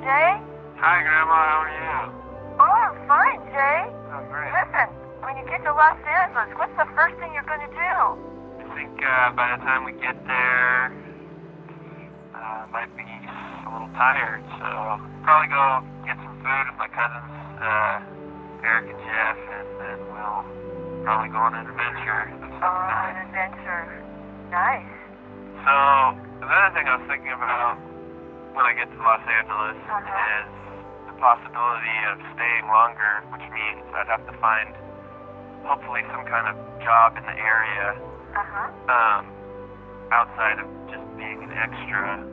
Jay? Hi, Grandma. How are you? Oh, I'm fine, Jay. Oh, great. Listen, when you get to Los Angeles, what's the first thing you're going to do? I think by the time we get there, might be a little tired, so probably go get some food with my cousins, Eric and Jeff, and then we'll probably go on an adventure. An adventure. Nice. So, another thing I was thinking about when I get to Los Angeles is the possibility of staying longer, which means I'd have to find hopefully some kind of job in the area outside of just being an extra.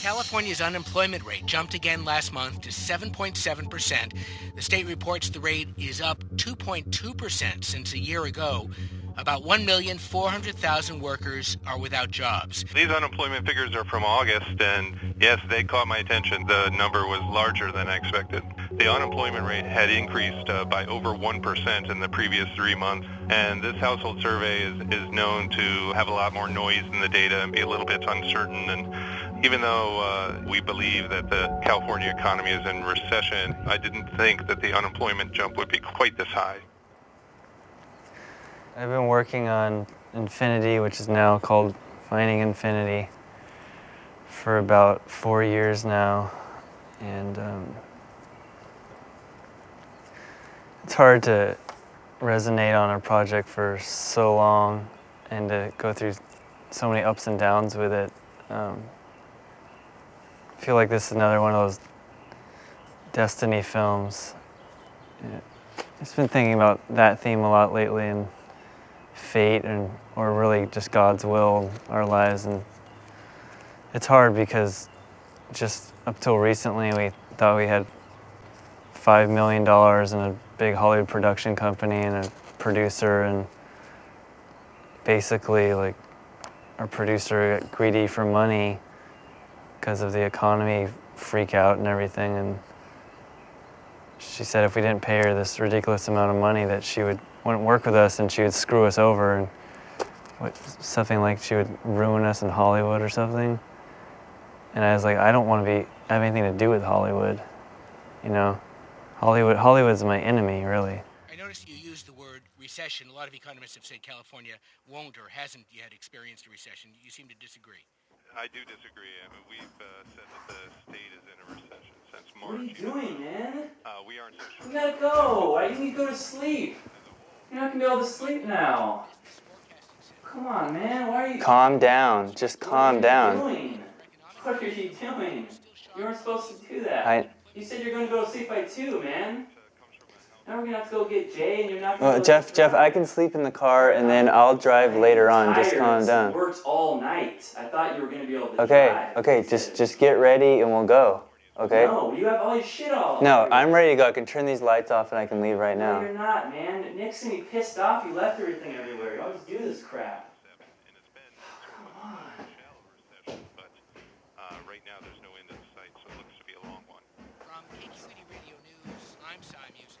California's unemployment rate jumped again last month to 7.7%. The state reports the rate is up 2.2% since a year ago. About 1,400,000 workers are without jobs. These unemployment figures are from August, and yes, they caught my attention. The number was larger than I expected. The unemployment rate had increased by over 1% in the previous 3 months, and this household survey is known to have a lot more noise in the data and be a little bit uncertain. And even though we believe that the California economy is in recession, I didn't think that the unemployment jump would be quite this high. I've been working on Infinity, which is now called Finding Infinity, for about 4 years now, and it's hard to resonate on a project for so long and to go through so many ups and downs with it. I feel like this is another one of those destiny films. I've just been thinking about that theme a lot lately, and fate, or really just God's will in our lives. And it's hard because just up till recently we thought we had $5 million in a big Hollywood production company and a producer, and basically like our producer got greedy for money because of the economy freak out and everything, and she said if we didn't pay her this ridiculous amount of money that she wouldn't work with us and she would screw us over, and something like she would ruin us in Hollywood or something. And I was like, I don't want to have anything to do with Hollywood, you know. Hollywood's my enemy, really. I noticed you used the word recession. A lot of economists have said California won't or hasn't yet experienced a recession. You seem to disagree. I do disagree. I mean, we've said that the state is in a recession since March. What are you doing, man? We aren't so sure. We gotta go. You need to go to sleep. You're not gonna be able to sleep now. Come on, man. Why are you... Calm down. Just calm down. Economic What are you doing? You weren't supposed to do that. You said you're going to go to sleep by 2, man. Now we're going to have to go get Jay, and you're not going to Jeff, I can sleep in the car, and then I'll drive later on. Just calm down. It works all night. I thought you were going to be able to drive. Okay, just get ready, and we'll go. Okay? No, you have all your shit all No, I'm ready to go. I can turn these lights off, and I can leave right now. No, you're not, man. Nick's going to be pissed off. You left everything everywhere. You always do this crap. Right now, there's no end in sight, so it looks to be a long one. From KQED Radio News, I'm Cy Music.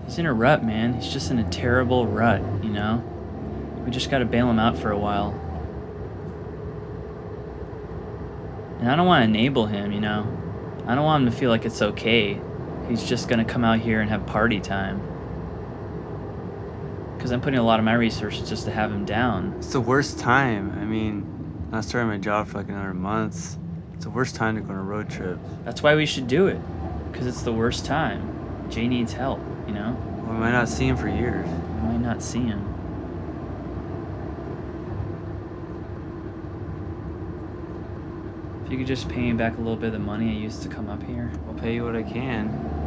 He's in a rut, man. He's just in a terrible rut, you know? We just gotta bail him out for a while. And I don't want to enable him, you know? I don't want him to feel like it's okay. He's just gonna come out here and have party time. Because I'm putting a lot of my resources just to have him down. It's the worst time. I mean, not starting my job for like another month. It's the worst time to go on a road trip. That's why we should do it. Because it's the worst time. Jay needs help, you know? Well, we might not see him for years. We might not see him. If you could just pay me back a little bit of the money I used to come up here. I'll pay you what I can.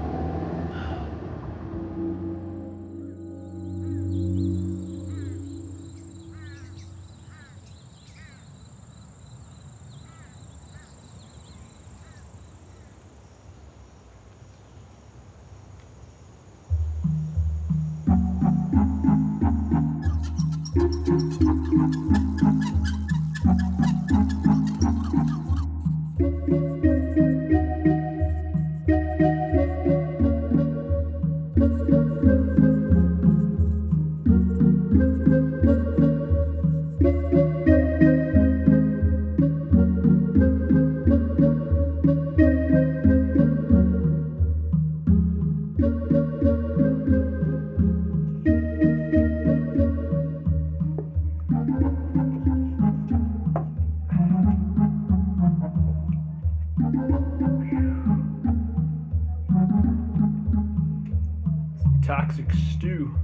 Toxic stew.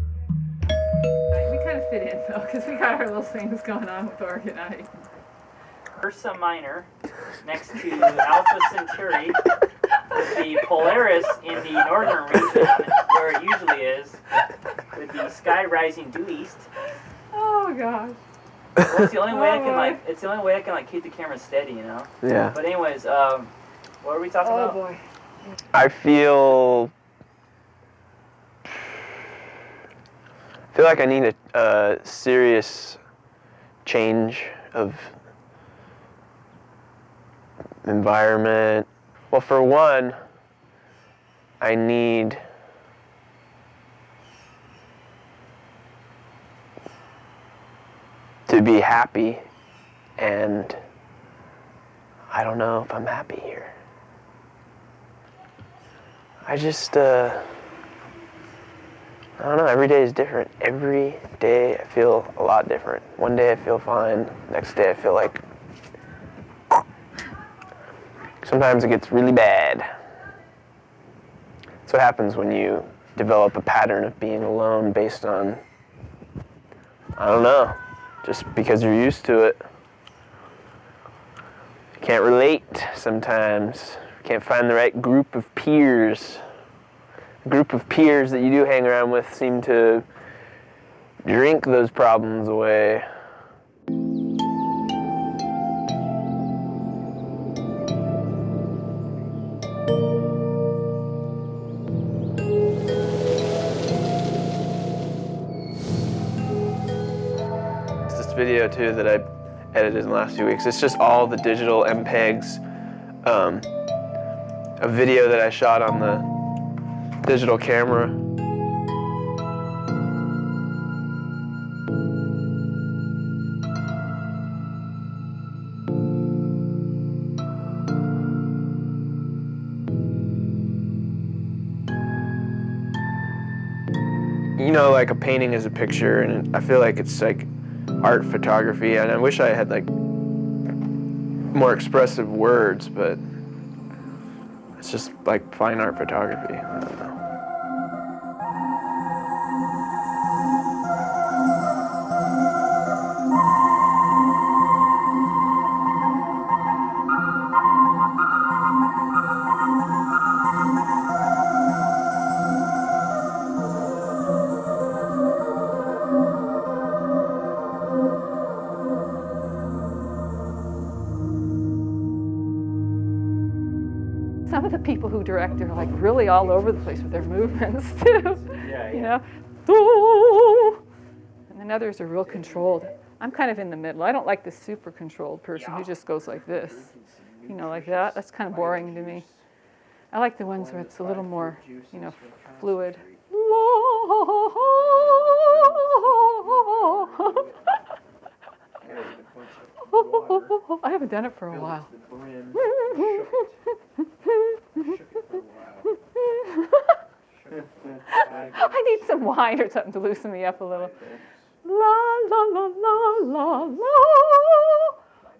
We kind of fit in though, because we got our little things going on with Oregon Eye. Ursa Minor next to Alpha Centauri with the Polaris in the northern region where it usually is, with the sky rising due east. Oh gosh. Well, it's the only way I can keep the camera steady, you know. Yeah. But anyways, what are we talking about? Oh boy. I feel like I need a serious change of environment Well, for one, I need to be happy, and I don't know if I'm happy here. I just, I don't know, every day is different. Every day I feel a lot different. One day I feel fine, next day I feel like sometimes it gets really bad. That's what happens when you develop a pattern of being alone based on, I don't know, just because you're used to it. You can't relate sometimes. You can't find the right group of peers. A group of peers that you do hang around with seem to drink those problems away. Video too that I edited in the last few weeks. It's just all the digital MPEGs, a video that I shot on the digital camera. You know, like a painting is a picture, and I feel like it's like art photography, and I wish I had like more expressive words, but it's just like fine art photography. I don't know. Some of the people who direct are like really all over the place with their movements too. Yeah, you know, ooh, and then others are real controlled. I'm kind of in the middle. I don't like the super controlled person who just goes like this, you know, like that. That's kind of boring to me. I like the ones where it's a little more, you know, fluid. I haven't done it for a while. I need some wine or something to loosen me up a little. La la la la la la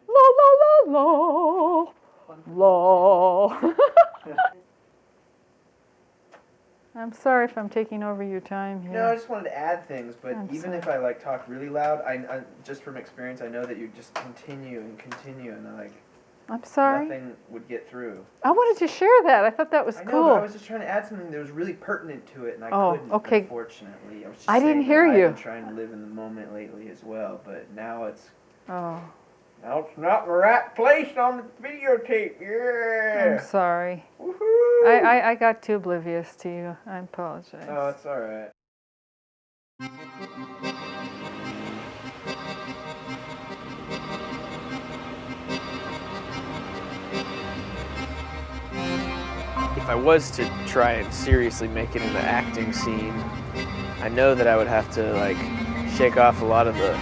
la la la la. I'm sorry if I'm taking over your time here. No, I just wanted to add things, but I'm even sorry. if I like talk really loud, I just from experience, I know that you just continue, and like I'm sorry. nothing would get through. I wanted to share that. I thought that was I know, cool. but I was just trying to add something that was really pertinent to it, and I couldn't, okay. unfortunately. I didn't hear I've you. been trying to live in the moment lately as well, but now it's Oh, not the right place on the videotape. Yeah. I'm sorry. Woohoo! I got too oblivious to you. I apologize. Oh, it's all right. If I was to try and seriously make it in the acting scene, I know that I would have to like shake off a lot of the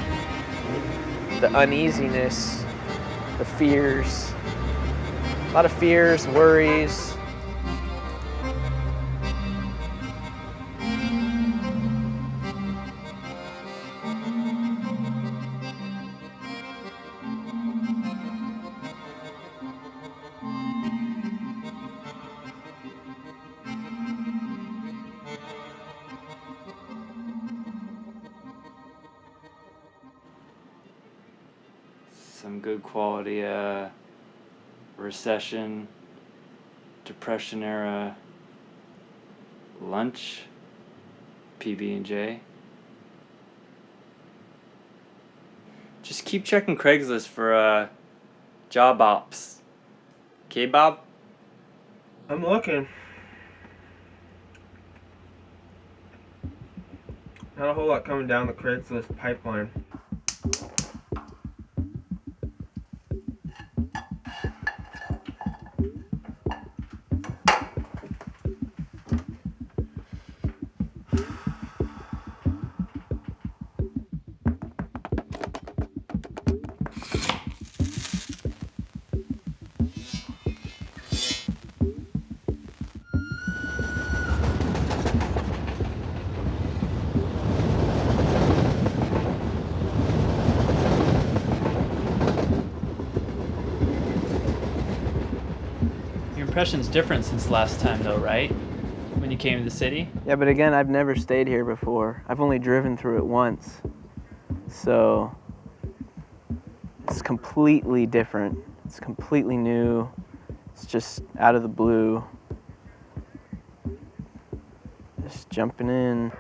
uneasiness, the fears, a lot of fears, worries. Some good quality recession, depression era lunch, PB&J. Just keep checking Craigslist for job ops. Okay, Bob? I'm looking. Not a whole lot coming down the Craigslist pipeline. impression's different since last time though, right? When you came to the city? Yeah, but again, I've never stayed here before. I've only driven through it once. So it's completely different. It's completely new. It's just out of the blue. Just jumping in.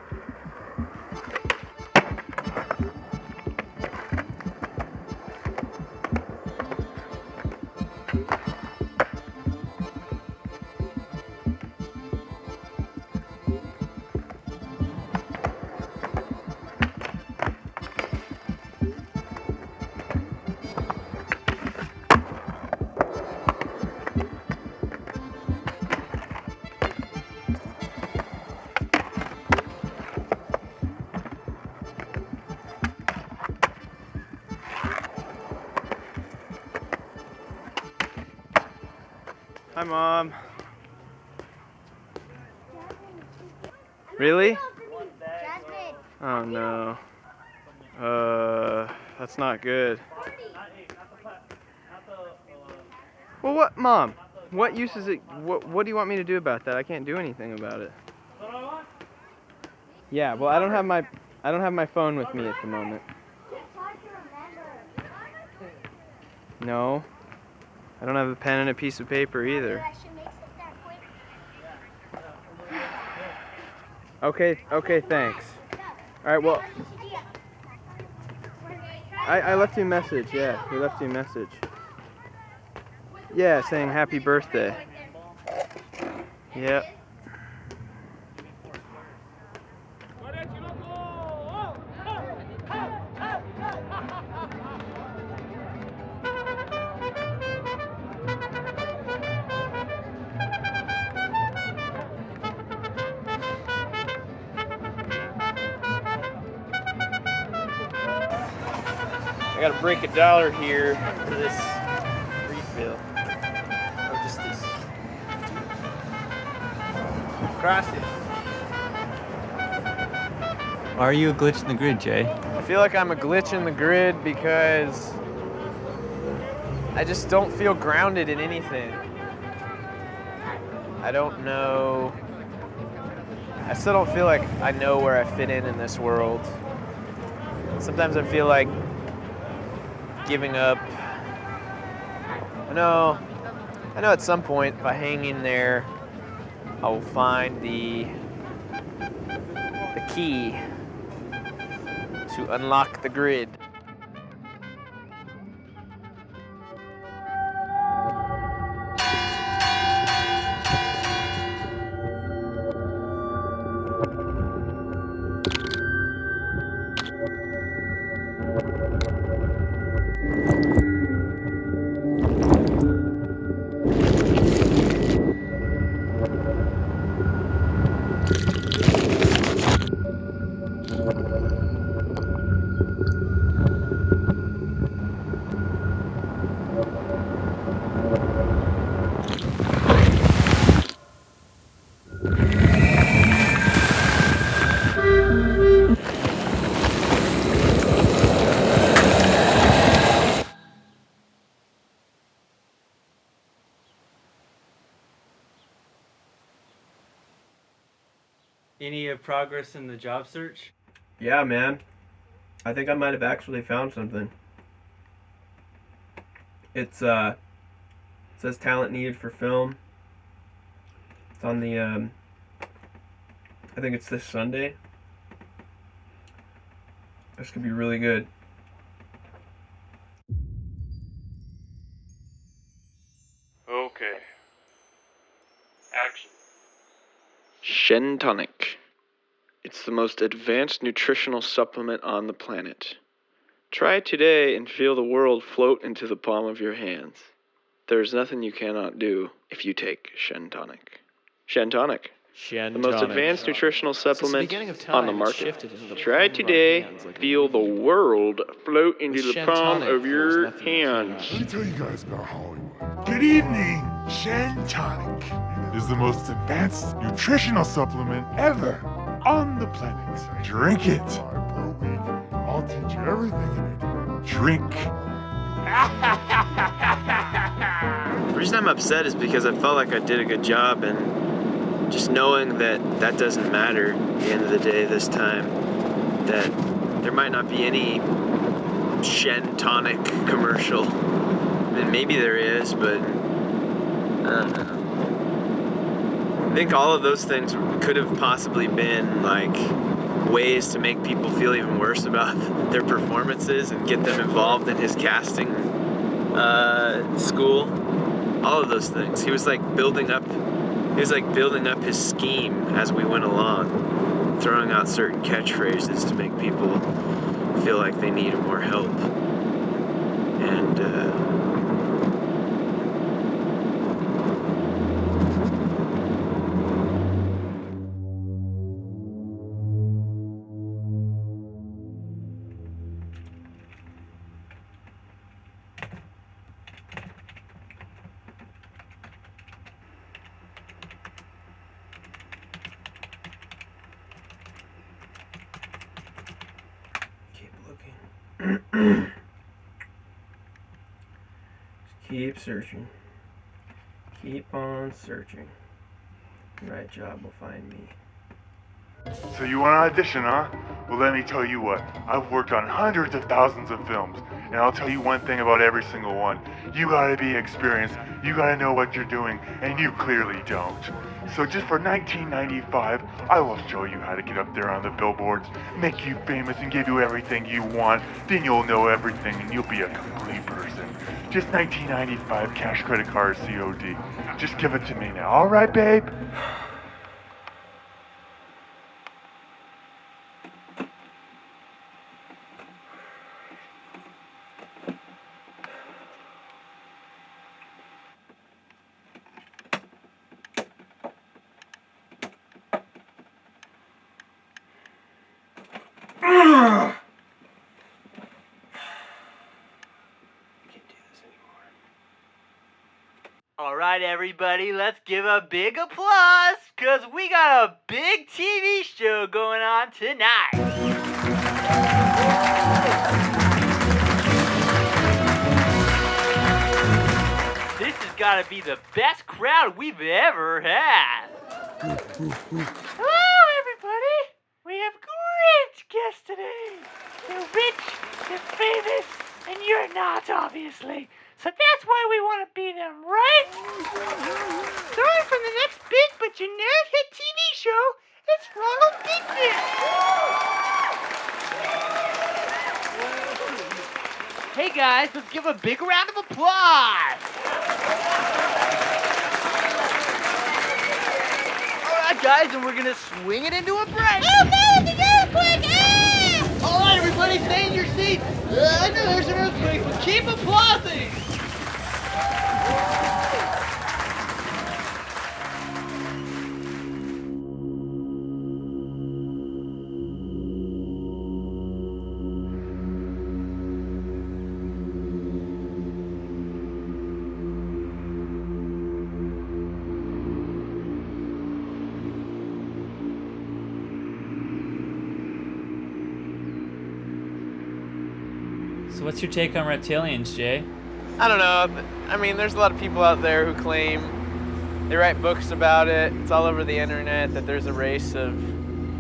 Hi, Mom. Really? Oh no. That's not good. Well, what, Mom? What use is it? What do you want me to do about that? I can't do anything about it. Yeah, well, I don't have my phone with me at the moment. No. I don't have a pen and a piece of paper either. Okay, thanks. All right, well, I left you a message, yeah, we left you a message. Yeah, saying happy birthday. Yep. I gotta break $1 here for this refill. Oh, just this. Cross it. Are you a glitch in the grid, Jay? I feel like I'm a glitch in the grid because I just don't feel grounded in anything. I don't know. I still don't feel like I know where I fit in this world. Sometimes I feel like giving up. I know at some point, if I hang in there, I will find the key to unlock the grid. Any progress in the job search? Yeah, man. I think I might have actually found something. It says talent needed for film. It's on the, I think it's this Sunday. This could be really good. Okay. Action. Shen Tonic. It's the most advanced nutritional supplement on the planet. Try it today and feel the world float into the palm of your hands. There is nothing you cannot do if you take Shen Tonic. Shen Tonic. The most advanced nutritional supplement on the market. Try it today. Feel the world float into the palm of your hands. Let me tell you guys about Hollywood. Good evening. Shen Tonic is the most advanced nutritional supplement ever on the planet. Drink it. Per week, I'll teach you everything you need to know. Drink. reason I'm upset is because I felt like I did a good job, and just knowing that doesn't matter at the end of the day this time, that there might not be any Shen tonic commercial. And maybe there is, but I don't know. I think all of those things could have possibly been like ways to make people feel even worse about their performances and get them involved in his casting school. All of those things. He was like building up his scheme as we went along, throwing out certain catchphrases to make people feel like they needed more help. And keep searching. Keep on searching. The right job will find me. So you want to audition, huh? Well, let me tell you what. I've worked on hundreds of thousands of films, and I'll tell you one thing about every single one. You gotta be experienced, you gotta know what you're doing, and you clearly don't. So just for $19.95, I will show you how to get up there on the billboards, make you famous, and give you everything you want. Then you'll know everything, and you'll be a complete person. Just $19.95, cash, credit card, COD. Just give it to me now, all right, babe? Alright everybody, let's give a big applause, cause we got a big TV show going on tonight. This has gotta be the best crowd we've ever had. Hello everybody, we have great guests today. They're rich, they're famous, and you're not obviously. So that's why we want to be them, right? Sorry for the next big but generic hit TV show. It's Ronald Dickman. Hey guys, let's give a big round of applause. Alright guys, and we're gonna swing it into a break. Oh no, it's an earthquake! Ah! Alright everybody, stay in your seats. I know there's an earthquake, but keep applauding. So what's your take on reptilians, Jay? I don't know. I mean, there's a lot of people out there who claim, they write books about it. It's all over the internet that there's a race of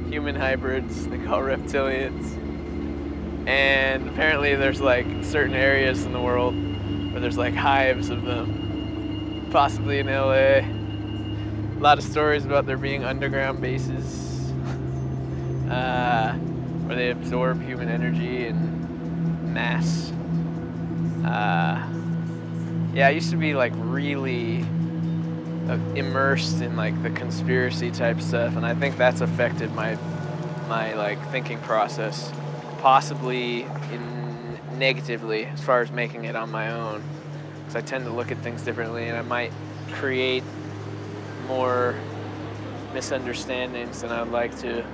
human hybrids they call reptilians. And apparently there's like certain areas in the world where there's like hives of them, possibly in LA. A lot of stories about there being underground bases where they absorb human energy and mass. Yeah, I used to be like really immersed in like the conspiracy type stuff, and I think that's affected my like thinking process, possibly negatively as far as making it on my own, because I tend to look at things differently, and I might create more misunderstandings than I'd like to.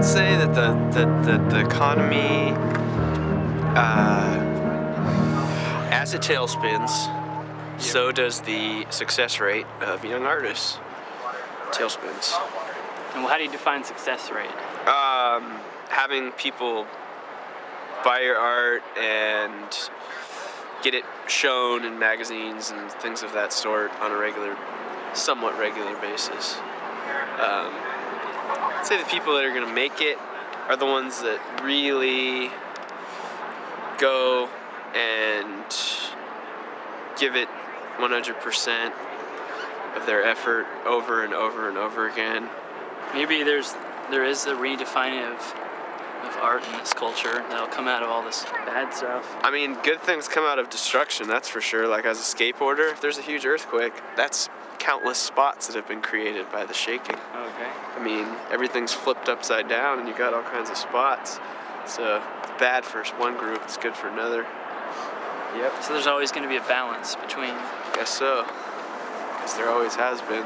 would say that the economy, as it tailspins, so does the success rate of young artists. Tailspins. And how do you define success rate? Having people buy your art and get it shown in magazines and things of that sort on a somewhat regular basis. I'd say the people that are going to make it are the ones that really go and give it 100% of their effort over and over and over again. Maybe there is a redefining of art in this culture that'll come out of all this bad stuff. I mean, good things come out of destruction, that's for sure. Like as a skateboarder, if there's a huge earthquake, that's countless spots that have been created by the shaking. Okay. I mean, everything's flipped upside down and you got all kinds of spots. So it's bad for one group, it's good for another. Yep. So there's always going to be a balance between... Guess so. Guess there always has been.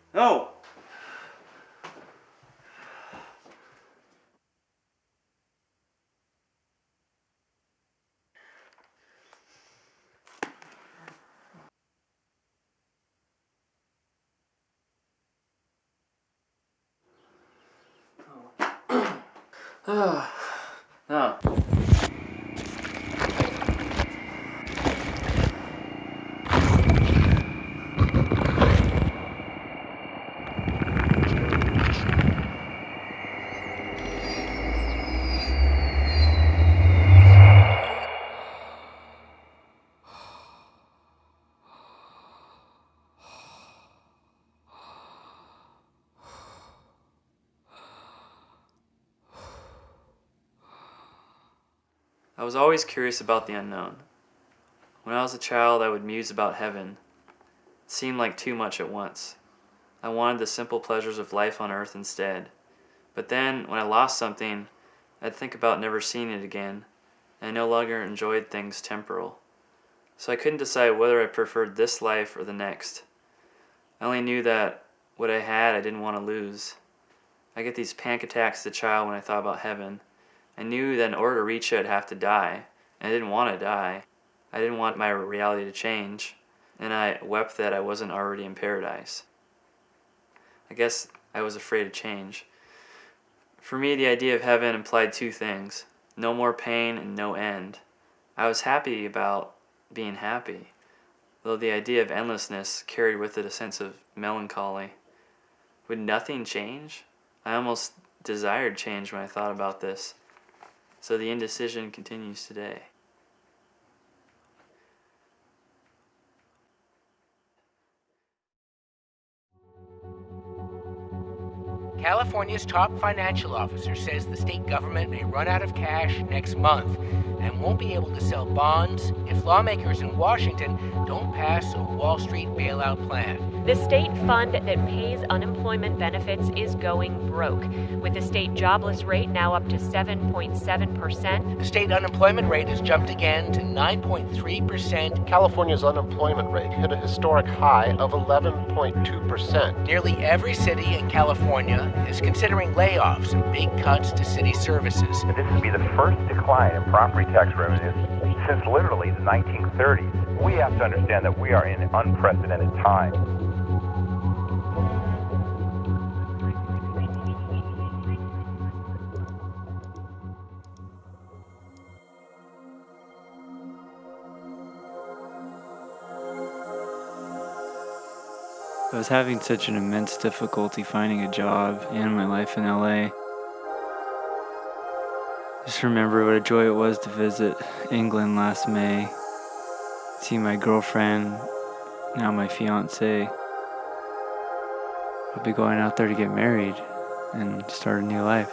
No! No. I was always curious about the unknown. When I was a child, I would muse about heaven. It seemed like too much at once. I wanted the simple pleasures of life on earth instead. But then, when I lost something, I'd think about never seeing it again, and I no longer enjoyed things temporal. So I couldn't decide whether I preferred this life or the next. I only knew that what I had I didn't want to lose. I get these panic attacks as a child when I thought about heaven. I knew that in order to reach it I'd have to die, and I didn't want to die. I didn't want my reality to change, and I wept that I wasn't already in paradise. I guess I was afraid of change. For me, the idea of heaven implied two things: no more pain and no end. I was happy about being happy, though the idea of endlessness carried with it a sense of melancholy. Would nothing change? I almost desired change when I thought about this. So the indecision continues today. California's top financial officer says the state government may run out of cash next month and won't be able to sell bonds if lawmakers in Washington don't pass a Wall Street bailout plan. The state fund that pays unemployment benefits is going broke, with the state jobless rate now up to 7.7%. The state unemployment rate has jumped again to 9.3%. California's unemployment rate hit a historic high of 11.2%. Nearly every city in California is considering layoffs and big cuts to city services. This would be the first decline in property tax revenues since literally the 1930s. We have to understand that we are in unprecedented times. I was having such an immense difficulty finding a job and my life in LA. Just remember what a joy it was to visit England last May, see my girlfriend, now my fiance. I'll be going out there to get married and start a new life.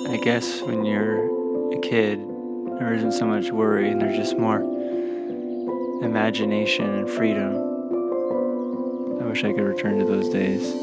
I guess when you're a kid, there isn't so much worry and there's just more imagination and freedom. I wish I could return to those days.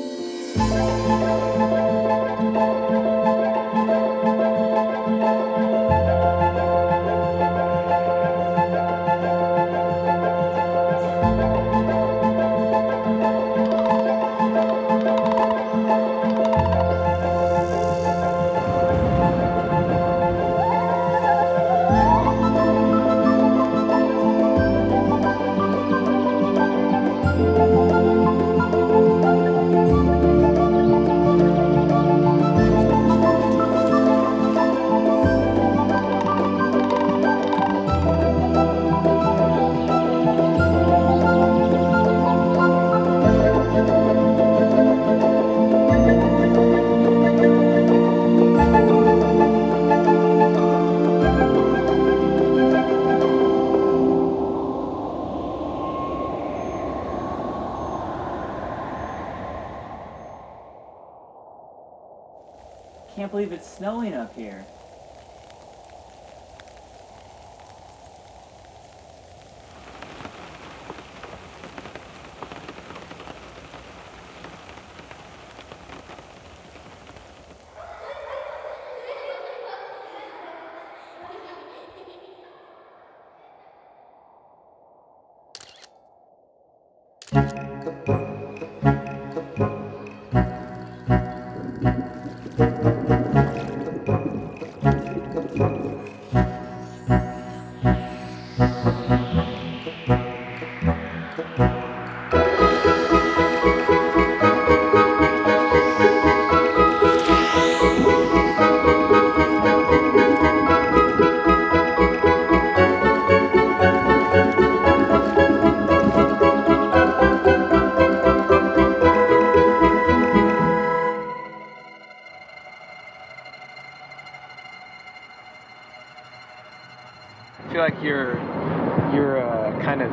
Can't believe it's snowing up here. you're kind of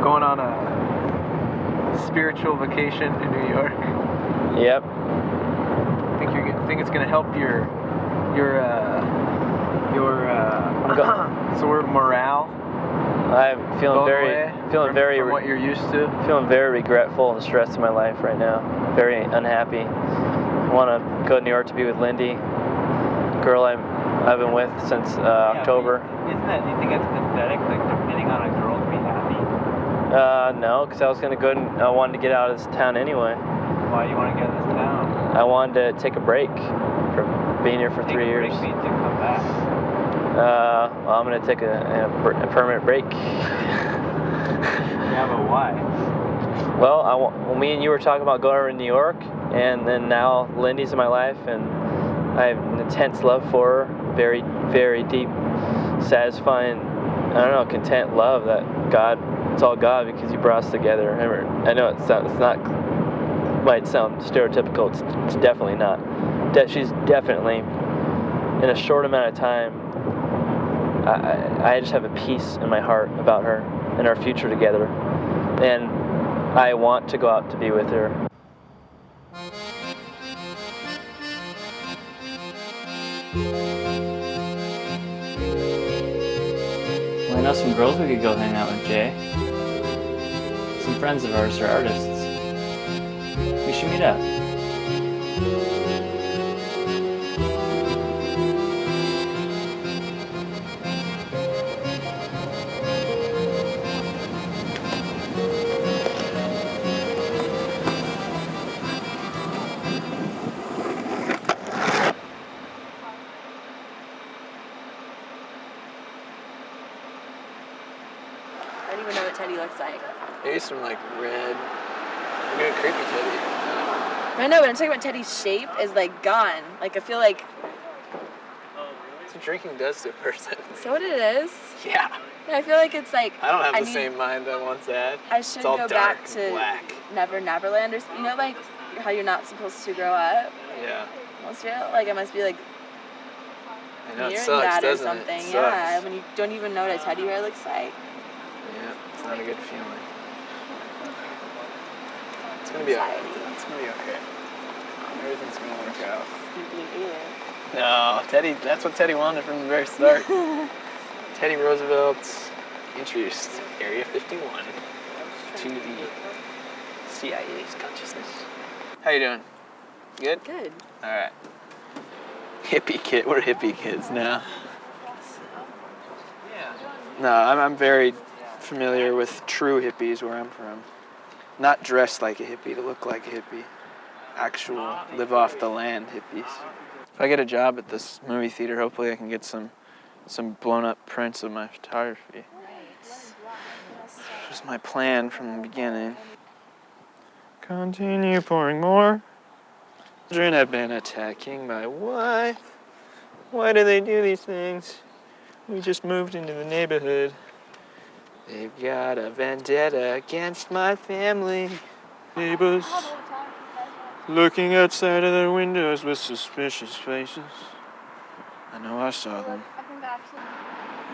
going on a spiritual vacation in New York? Yep. Think it's gonna help your sort of morale? I'm feeling from what you're used to. Feeling very regretful and stressed in my life right now. Very unhappy. I want to go to New York to be with Lindy, girl I've been with since October. Do you think it's pathetic, like depending on a girl to be happy? No, because I was gonna go and I wanted to get out of this town anyway. Why do you want to get out of this town? I wanted to take a break from being here for 3 years. Take a break means to come back. Well, I'm gonna take a permanent break. Yeah, but why? Well, me and you were talking about going over to New York, and then now Lindy's in my life, and I have an intense love for her, very, very deep, satisfying, I don't know, content love that God, it's all God because He brought us together. I know it's not, might sound stereotypical, it's definitely not. She's definitely, in a short amount of time, I just have a peace in my heart about her and our future together, and I want to go out to be with her. Well, I know some girls we could go hang out with, Jay. Some friends of ours are artists. We should meet up. I don't even know what Teddy looks like. Maybe some like red, maybe a creepy Teddy. I know, but I'm talking about Teddy's shape is like gone. Like I feel like. That's what drinking does to a person. Is that what it is? Yeah. I feel like it's like. I don't have the same mind I once had. I should go back to black. Never Neverland, or you know, like how you're not supposed to grow up. Yeah. Almost feel like I must be like. I know, it hearing sucks, that or doesn't something. It? Yeah, when you don't even know what a teddy bear looks like. Yeah, it's not a good feeling. It's gonna be alright. It's gonna be okay. Everything's gonna work out. No, Teddy. That's what Teddy wanted from the very start. Teddy Roosevelt introduced Area 51 to the CIA's consciousness. How you doing? Good? Good. All right. Hippie kid. We're hippie kids now. No, I'm very familiar with true hippies where I'm from. Not dressed like a hippie to look like a hippie. Actual live off the land hippies. If I get a job at this movie theater, hopefully I can get some blown up prints of my photography. Which was my plan from the beginning. Continue pouring more. Children have been attacking my wife. Why do they do these things? We just moved into the neighborhood. They've got a vendetta against my family. Neighbors looking outside of their windows with suspicious faces. I know I saw them.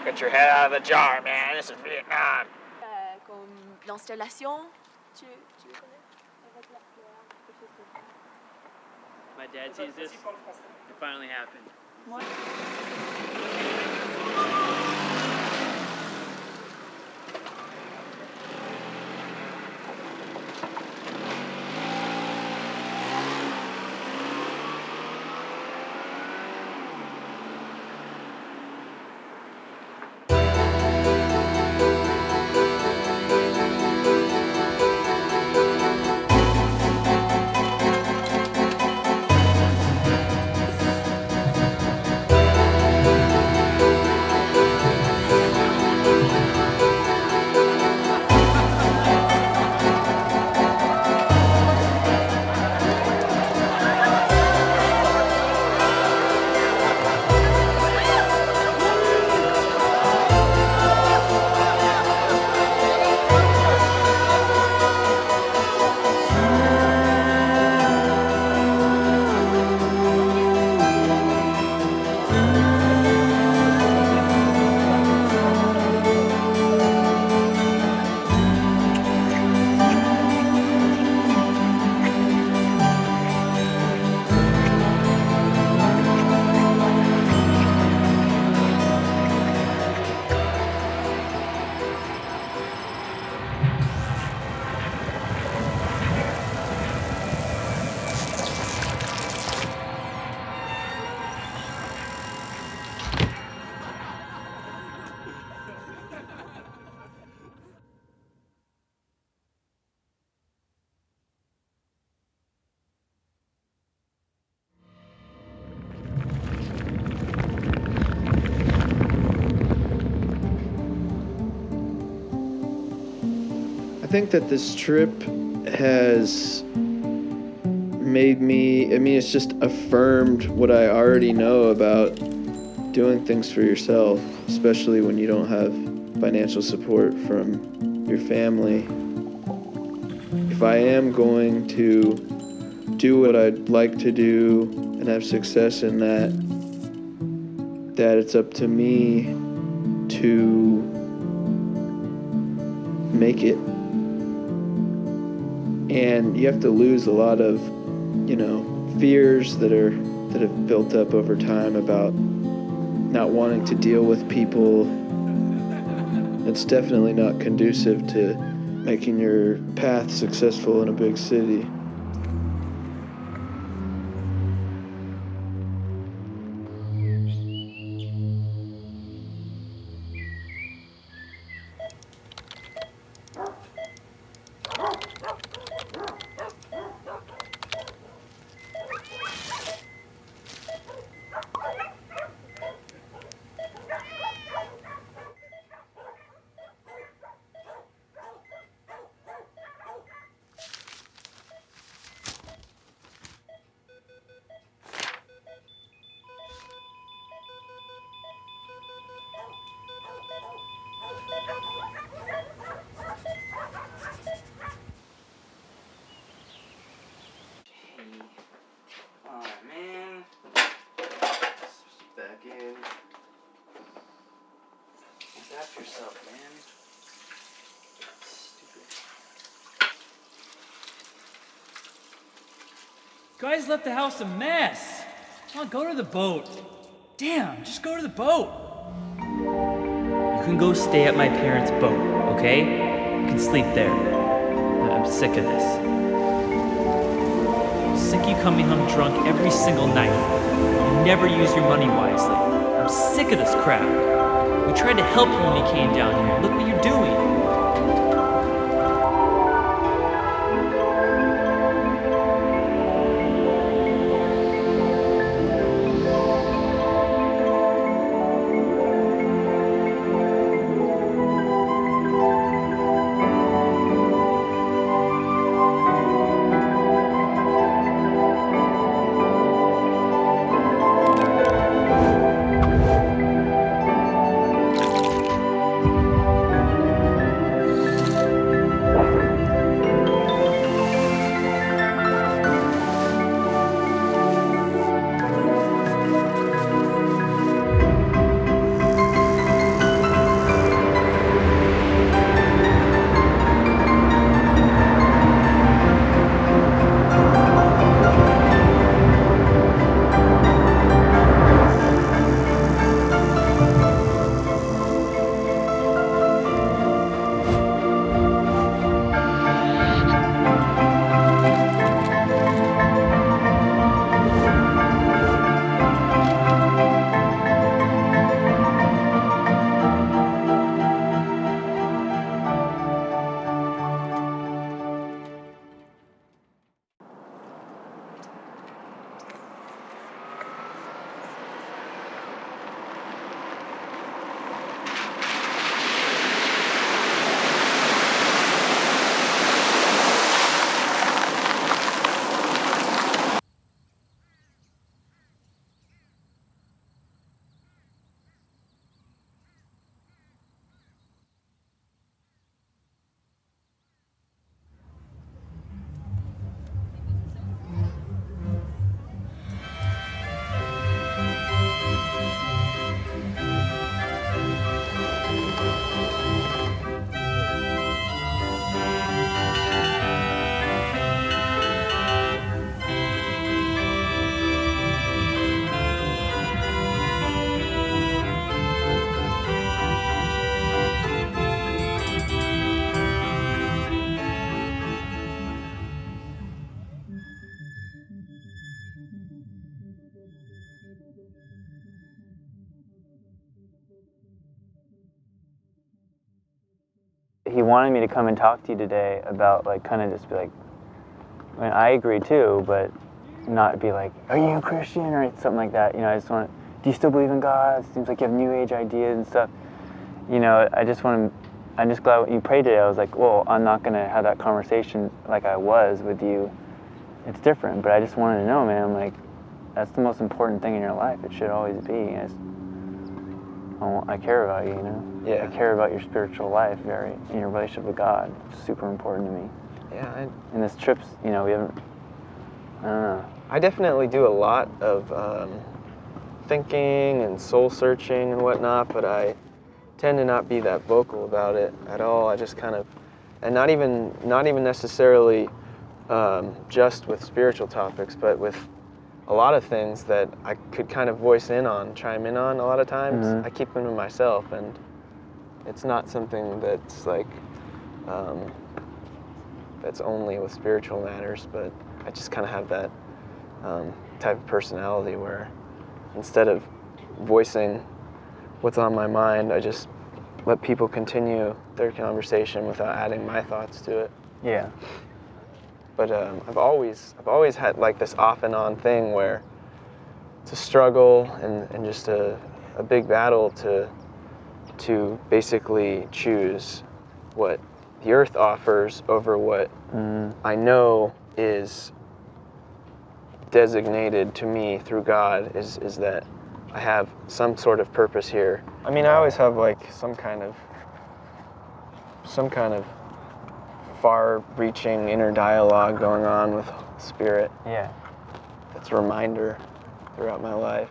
Get your head out of the jar, man. This is Vietnam. L'installation. My dad sees this. It finally happened. What? think that this trip has made me, it's just affirmed what I already know about doing things for yourself, especially when you don't have financial support from your family. If I am going to do what I'd like to do and have success in that it's up to me to make it. And you have to lose a lot of, fears that have built up over time about not wanting to deal with people. It's definitely not conducive to making your path successful in a big city. Yourself, man. Stupid. Guys left the house a mess. Come on, go to the boat. Damn, just go to the boat. You can go stay at my parents' boat, okay? You can sleep there. I'm sick of this. I'm sick of you coming home drunk every single night. You never use your money wisely. I'm sick of this crap. We tried to help you when you came down here. Look what you're doing. He wanted me to come and talk to you today about, like, kind of just be like, I agree too, but not be like, are you a Christian or something like that. I just want to, do you still believe in God? It seems like you have New Age ideas and stuff. I just want to I'm just glad when you prayed today, I was like, well, I'm not going to have that conversation like I was with you. It's different, but I just wanted to know, man, like, that's the most important thing in your life. It should always be. I care about you, you know? Yeah. I care about your spiritual life, in your relationship with God. It's super important to me. Yeah. And this trip's, you know, we haven't, I don't know. I definitely do a lot of thinking and soul searching and whatnot, but I tend to not be that vocal about it at all. I just kind of, and not even necessarily just with spiritual topics, but with a lot of things that I could kind of chime in on a lot of times. Mm-hmm. I keep them to myself, and it's not something that's like, that's only with spiritual matters, but I just kind of have that type of personality where instead of voicing what's on my mind, I just let people continue their conversation without adding my thoughts to it. Yeah. But I've always had like this off and on thing where it's a struggle and just a big battle to basically choose what the earth offers over what I know is designated to me through God is that I have some sort of purpose here. I mean, I always have like some kind of far-reaching inner dialogue going on with Spirit. Yeah. That's a reminder throughout my life.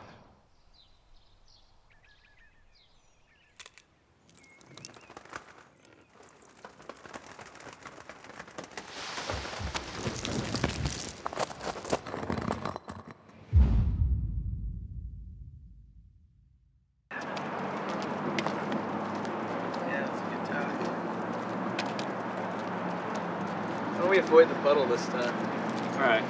Why don't we avoid the puddle this time? All right.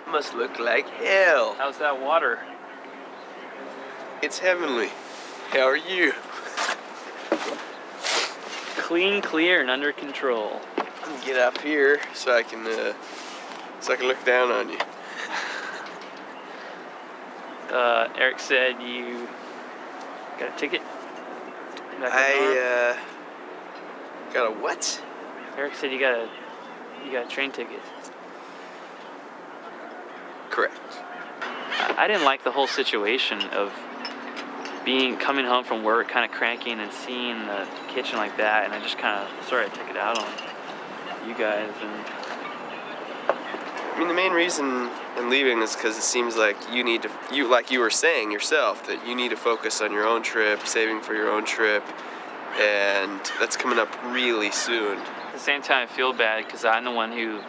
Must look like hell. How's that water? It's heavenly. How are you? Clean, clear, and under control. Get up here so I can look down on you. Eric said you got a ticket? I got a what? Eric said you got a train ticket. Correct. I didn't like the whole situation of coming home from work kind of cranky and then seeing the kitchen like that, and I just kind of sort of took it out on you guys. And I mean, the main reason I'm leaving is because it seems like like you were saying yourself, that you need to focus on your own trip, saving for your own trip, and that's coming up really soon. At the same time, I feel bad because I'm the one who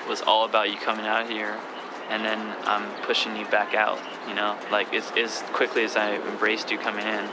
was all about you coming out here, and then I'm pushing you back out, you know, like as quickly as I embraced you coming in.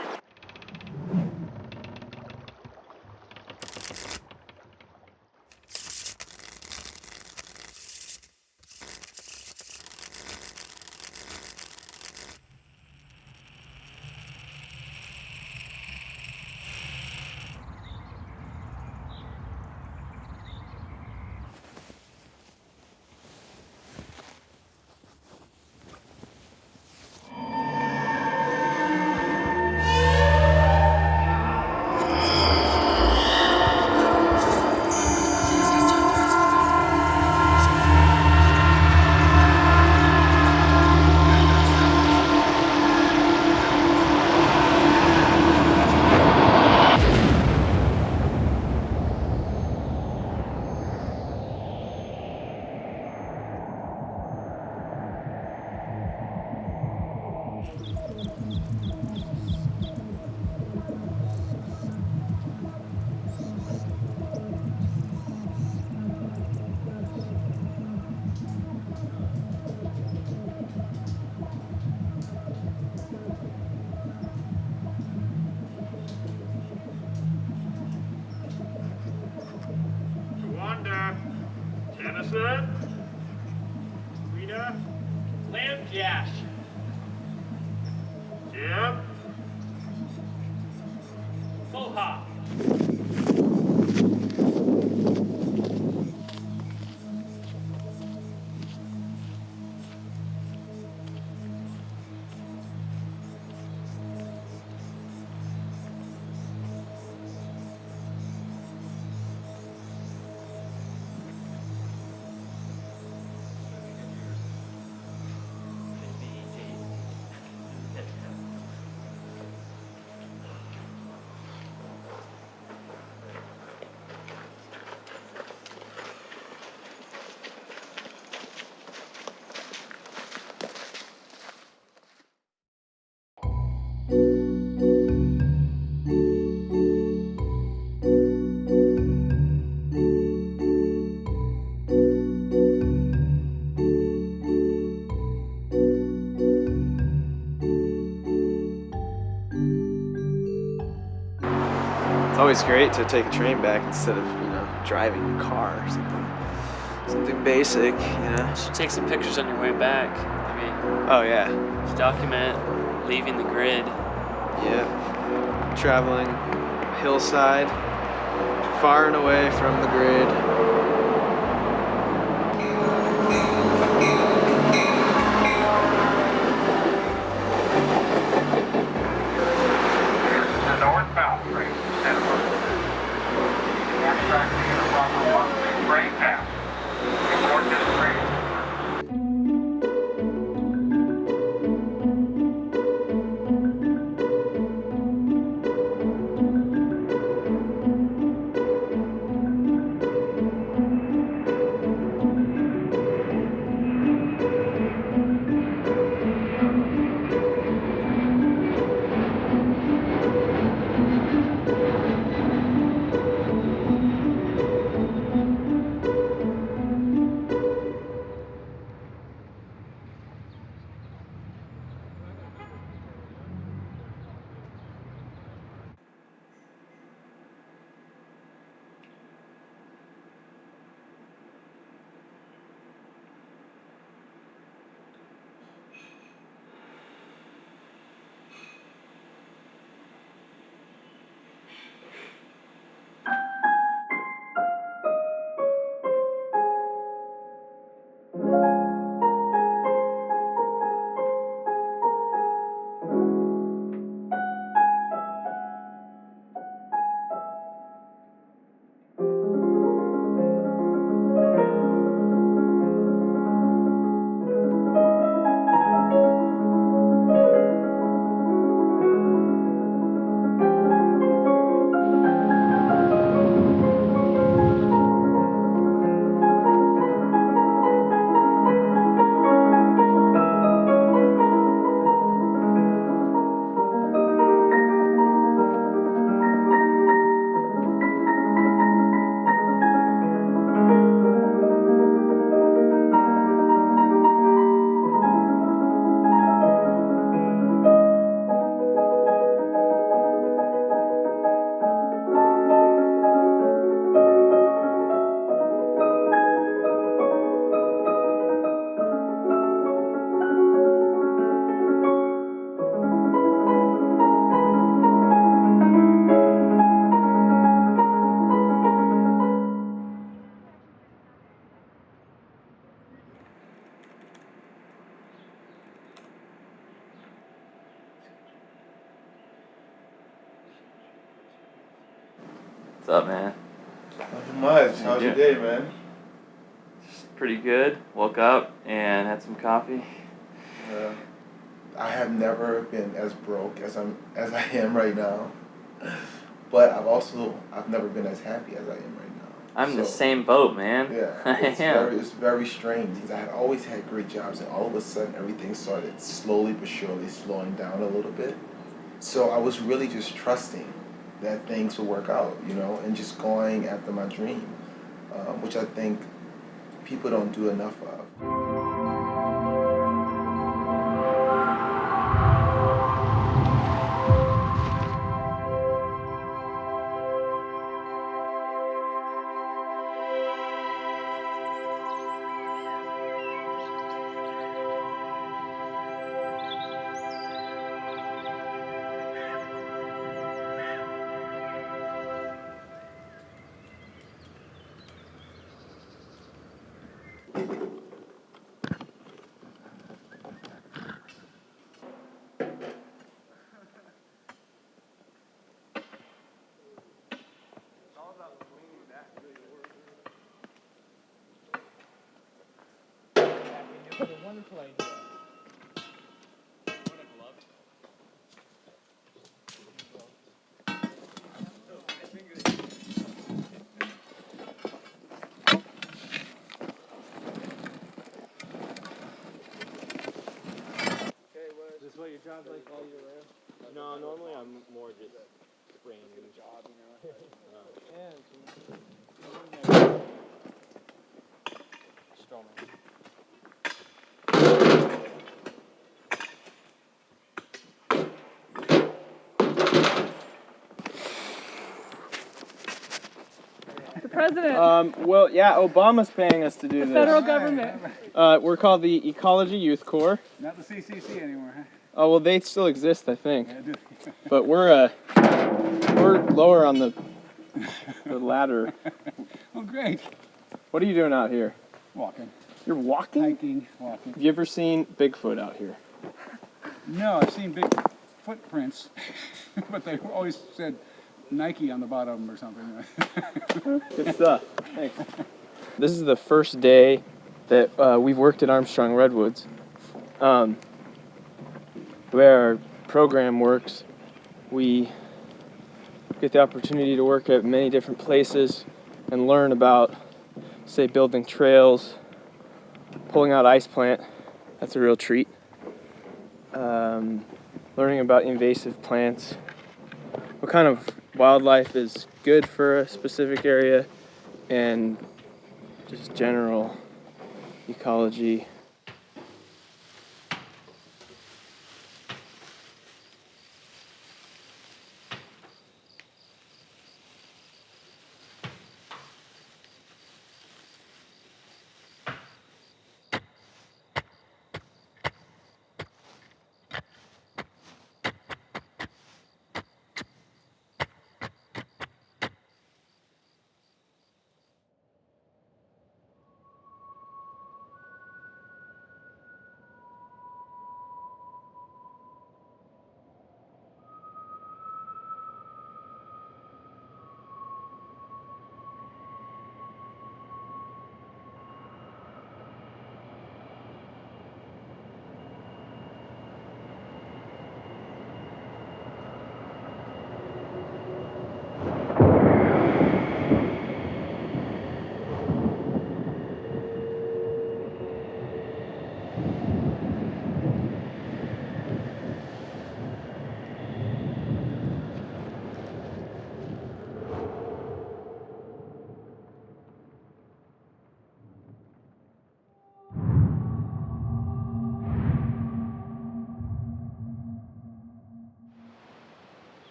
son. Rita, lamb jash. Jim. Moha. It's always great to take a train back instead of, driving a car or something basic, You should take some pictures on your way back. Oh, yeah. Just document leaving the grid. Yeah. Traveling hillside, far and away from the grid. The northbound train, extracting a proper one-way train path. Report this train. What's up, man? Nothing much. How's your day, man? Just pretty good. Woke up and had some coffee. I have never been as broke as I am right now, but I've never been as happy as I am right now. I'm in the same boat, man. Yeah, it's very strange because I had always had great jobs, and all of a sudden everything started slowly but surely slowing down a little bit. So I was really just trusting that things would work out, and just going after my dream, which I think people don't do enough of. wonderful idea. Is this what your job's like all year round? No, normally I'm more just spraying. Get a job, you know. Strawman. The president. Well, yeah, Obama's paying us to do The this. federal government. We're called the Ecology Youth Corps. Not the CCC anymore, huh? Oh, well, they still exist, I think. Yeah, I do. But we're lower on the ladder. Oh, great. What are you doing out here? Walking. You're walking? Hiking, walking. Have you ever seen Bigfoot out here? No, I've seen big footprints, but they always said Nike on the bottom or something. Good stuff. Thanks. This is the first day that we've worked at Armstrong Redwoods. The way our program works, we get the opportunity to work at many different places and learn about, say, building trails, pulling out ice plant. That's a real treat. Learning about invasive plants, what kind of wildlife is good for a specific area, and just general ecology.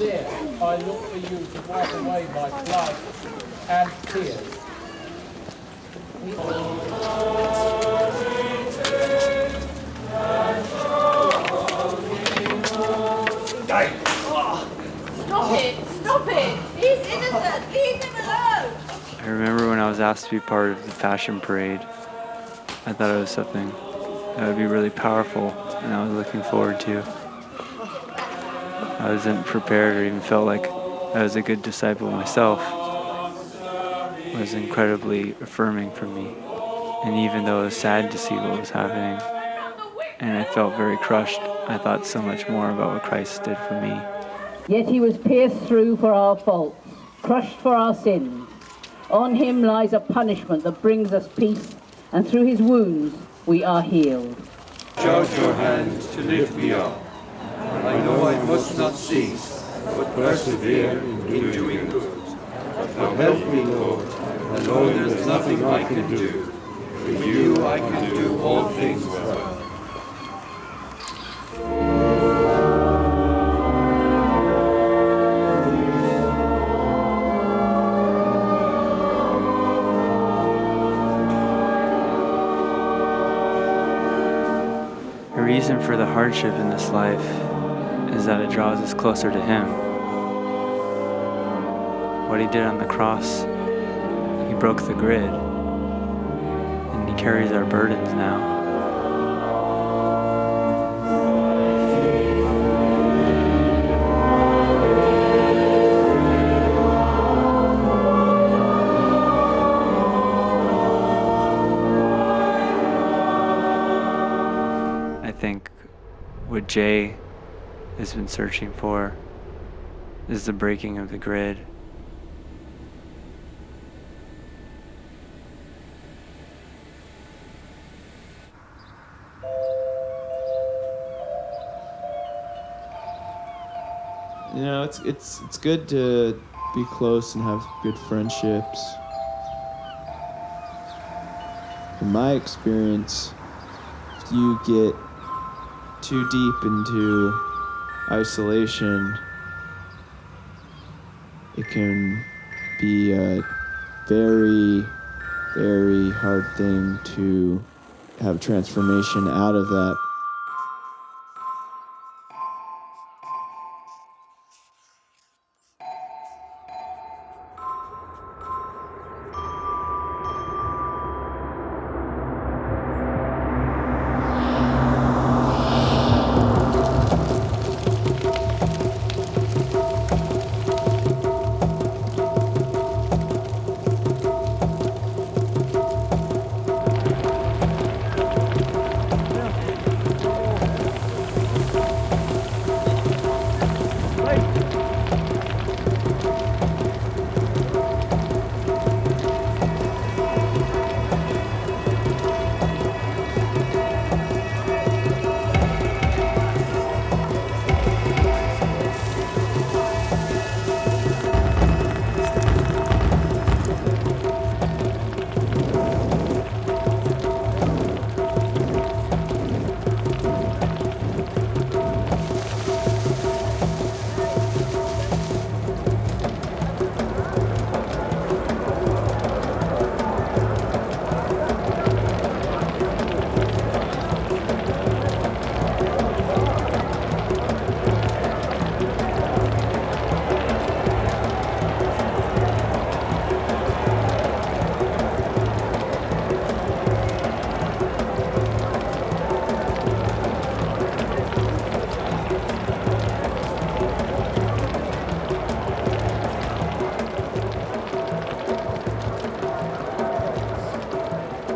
Instead, I look for you to wipe away my blood and tears. Stop it! Stop it! He's innocent! Leave him alone! I remember when I was asked to be part of the Passion Parade, I thought it was something that would be really powerful and I was looking forward to. I wasn't prepared or even felt like I was a good disciple myself. It was incredibly affirming for me. And even though it was sad to see what was happening, and I felt very crushed, I thought so much more about what Christ did for me. Yet he was pierced through for our faults, crushed for our sins. On him lies a punishment that brings us peace, and through his wounds we are healed. Stretch out your hands to lift me up. I know I must not cease, but persevere in doing good. Now help me, Lord, and know there's nothing I can do. For you I can do all things well. The reason for the hardship in this life is that it draws us closer to Him. What He did on the cross, He broke the grid, and He carries our burdens now. I think what Jay has been searching for is the breaking of the grid. You know, it's good to be close and have good friendships. In my experience, if you get too deep into isolation, it can be a very, very hard thing to have transformation out of that.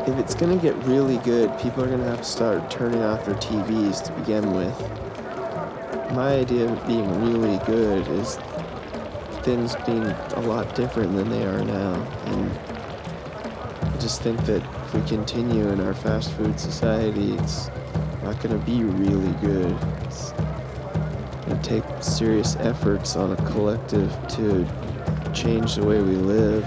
If it's gonna get really good, people are gonna have to start turning off their TVs to begin with. My idea of it being really good is things being a lot different than they are now. And I just think that if we continue in our fast food society, it's not gonna be really good. It's gonna take serious efforts on a collective to change the way we live.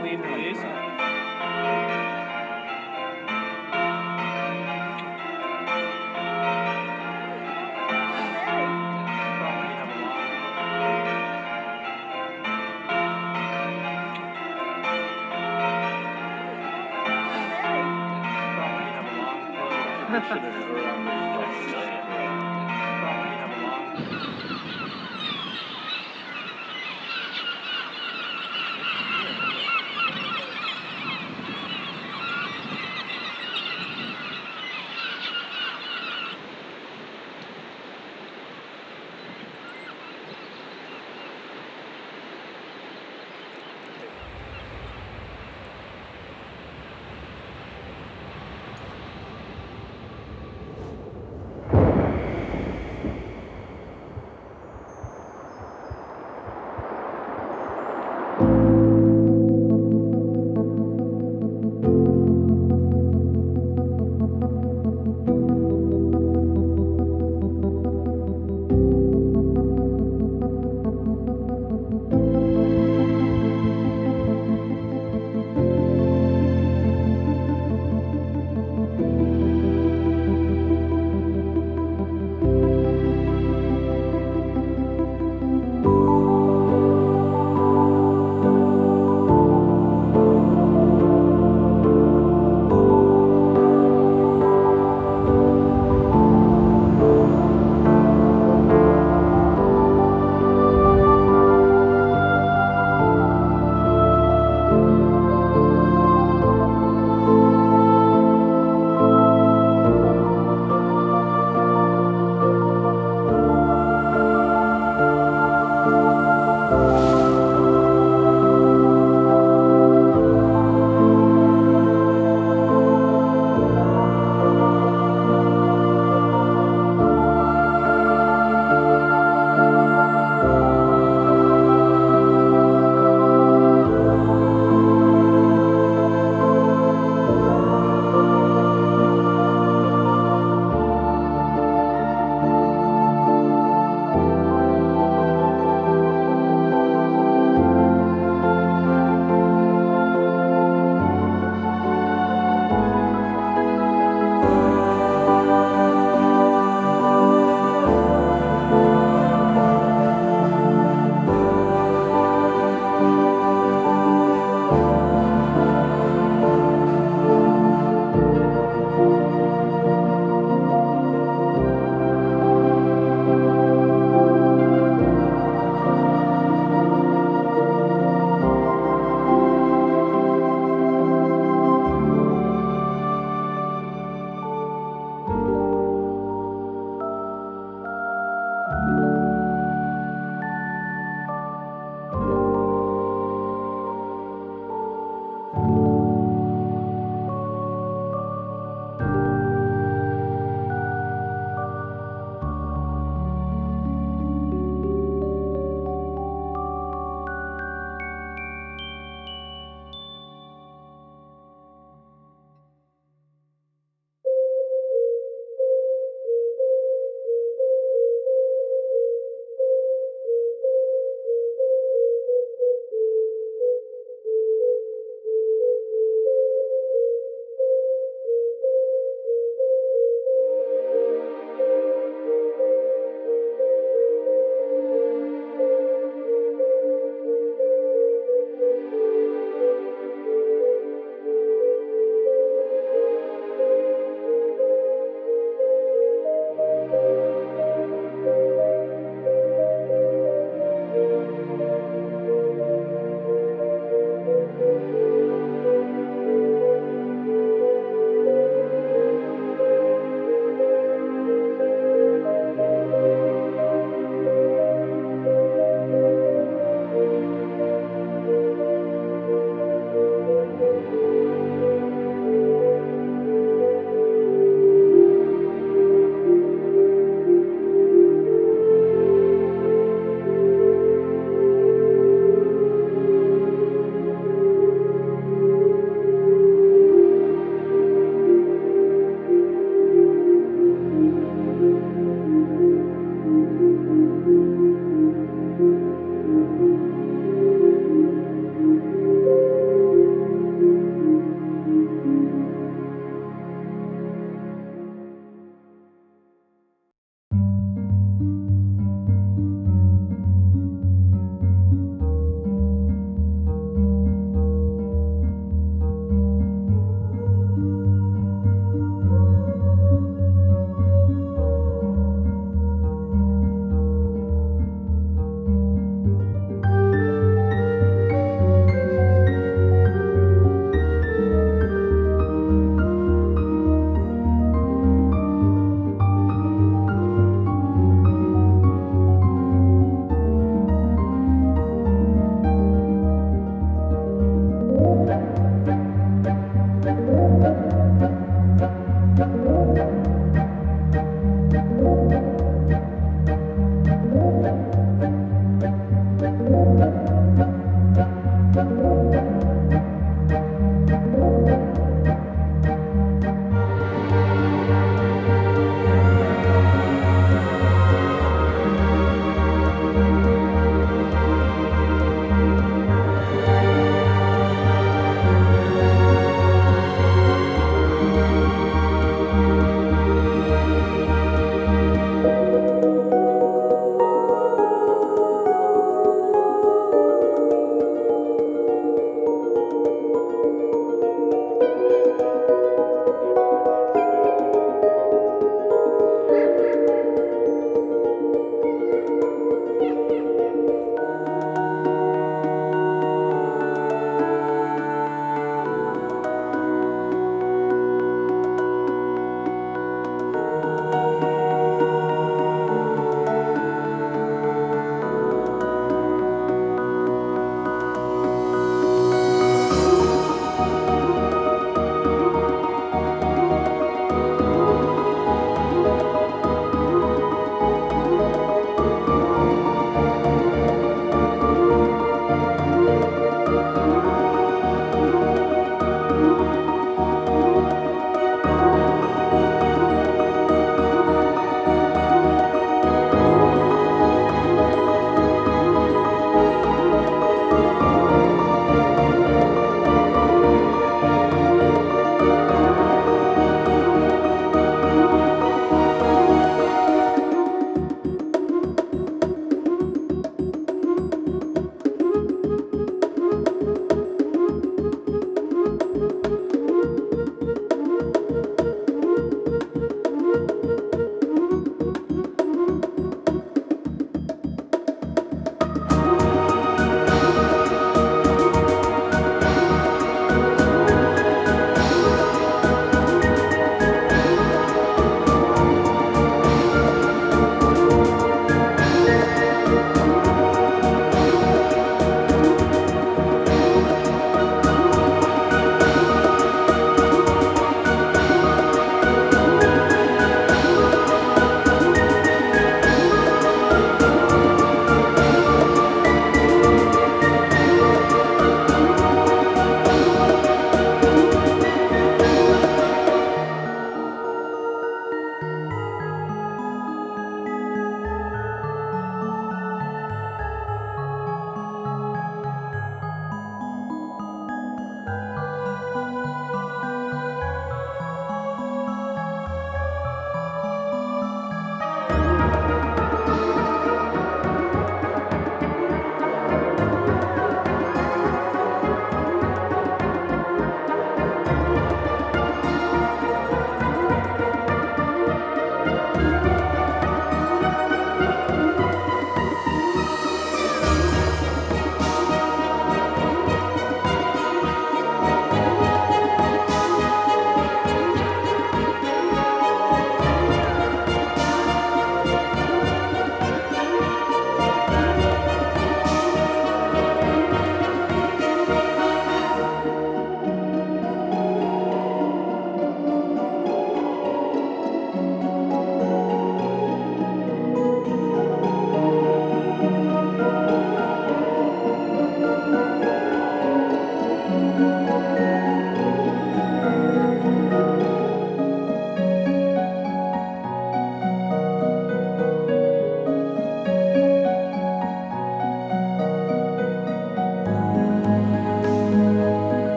Clean release.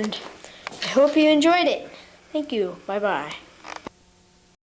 and I hope you enjoyed it. Thank you. Bye-bye.